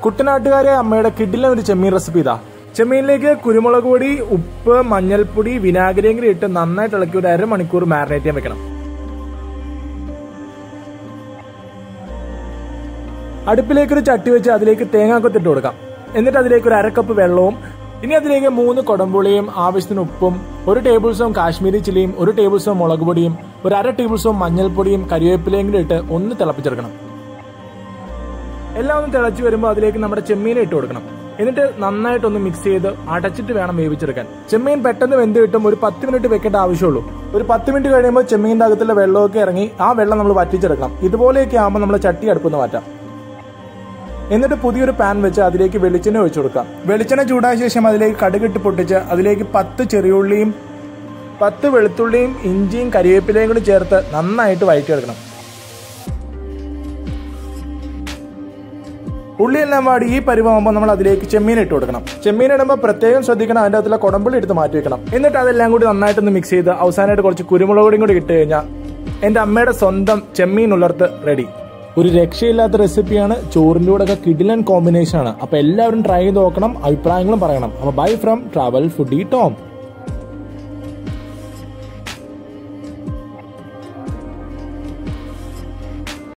കുട്ടനാട്ടുകാരെ അമ്മയുടെ കിഡിലെ ഒരു ചെമ്മീൻ റെസിപ്പി ഇതാ. ചെമ്മീനിലേക്ക് കുരുമുളക് പൊടി, ഉപ്പ്, മഞ്ഞൾപ്പൊടി, വിനാഗിരിയും കൂടി ഇട്ട് നന്നായിട്ട് ഇളക്കി ഒരു അരമണിക്കൂർ മാരിനേറ്റ് ചെയ്യാൻ വെക്കണം. അടുപ്പിലേക്ക് ഒരു ചട്ടി വെച്ച് അതിലേക്ക് തേങ്ങാക്കൊത്തിട്ട് കൊടുക്കാം. എന്നിട്ട് അതിലേക്ക് ഒരു അരക്കപ്പ് വെള്ളവും ഇനി അതിലേക്ക് 3 കൊടംപുളിയും ആവശ്യത്തിന് ഉപ്പും 1 ടേബിൾ സ്പൂൺ കാശ്മീരി ചില്ലിയും 1 ടേബിൾ സ്പൂൺ മുളക് പൊടിയും 1/2 ടേബിൾ സ്പൂൺ മഞ്ഞൾപ്പൊടിയും കരിവേപ്പിലയും കൂടി ഇട്ട് ഒന്ന് തിളപ്പിച്ചെടുക്കണം. എല്ലാം ഒന്ന് തിളച്ചു വരുമ്പോൾ അതിലേക്ക് നമ്മുടെ ചെമ്മീനെ ഇട്ട് കൊടുക്കണം. എന്നിട്ട് നന്നായിട്ടൊന്ന് മിക്സ് ചെയ്ത് അടച്ചിട്ട് വേണം വേവിച്ചെടുക്കാൻ. ചെമ്മീൻ പെട്ടെന്ന് വെന്ത് കിട്ടും. ഒരു 10 മിനിറ്റ് വെക്കേണ്ട ആവശ്യമുള്ളൂ. ഒരു 10 മിനിറ്റ് കഴിയുമ്പോൾ ചെമ്മീൻ്റെ അകത്തുള്ള വെള്ളമൊക്കെ ഇറങ്ങി ആ വെള്ളം നമ്മൾ വറ്റിച്ചെടുക്കണം. ഇതുപോലെയൊക്കെ ആകുമ്പോൾ നമ്മൾ ചട്ടി അടുപ്പൊന്ന് മാറ്റാം. എന്നിട്ട് പുതിയൊരു പാൻ വെച്ച് അതിലേക്ക് വെളിച്ചെണ്ണ ഒഴിച്ചു കൊടുക്കാം. വെളിച്ചെണ്ണ ചൂടായ ശേഷം അതിലേക്ക് കടുകിട്ട് പൊട്ടിച്ച് അതിലേക്ക് 10 ചെറിയുള്ളിയും 10 വെളുത്തുള്ളിയും ഇഞ്ചിയും കരിവേപ്പിലയും കൂടി ചേർത്ത് നന്നായിട്ട് വഴറ്റിയെടുക്കണം. ഉള്ളിയെല്ലാം വാടി ഈ പരുവാകുമ്പോൾ നമ്മൾ അതിലേക്ക് ചെമ്മീൻ ഇട്ട് കൊടുക്കണം. ചെമ്മീൻ ഇടുമ്പോൾ പ്രത്യേകം ശ്രദ്ധിക്കണം, അതിൻ്റെ അകത്തുള്ള കുടമ്പുള്ളി എടുത്ത് മാറ്റി വെക്കണം. എന്നിട്ട് അതെല്ലാം കൂടി നന്നായിട്ടൊന്ന് മിക്സ് ചെയ്ത് അവസാനമായിട്ട് കുറച്ച് കുരുമുളക് പൊടിയും കൂടി ഇട്ട് കഴിഞ്ഞാൽ എൻ്റെ അമ്മയുടെ സ്വന്തം ചെമ്മീൻ ഉലർത്ത് റെഡി. ഒരു രക്ഷയില്ലാത്ത റെസിപ്പിയാണ്. ചോറിൻ്റെ കൂടെ ഒക്കെ കിഡിലൻ കോമ്പിനേഷൻ ആണ്. അപ്പോൾ എല്ലാവരും ട്രൈ ചെയ്ത് നോക്കണം, അഭിപ്രായങ്ങളും പറയണം. അപ്പോൾ bye from travel foodie Tom.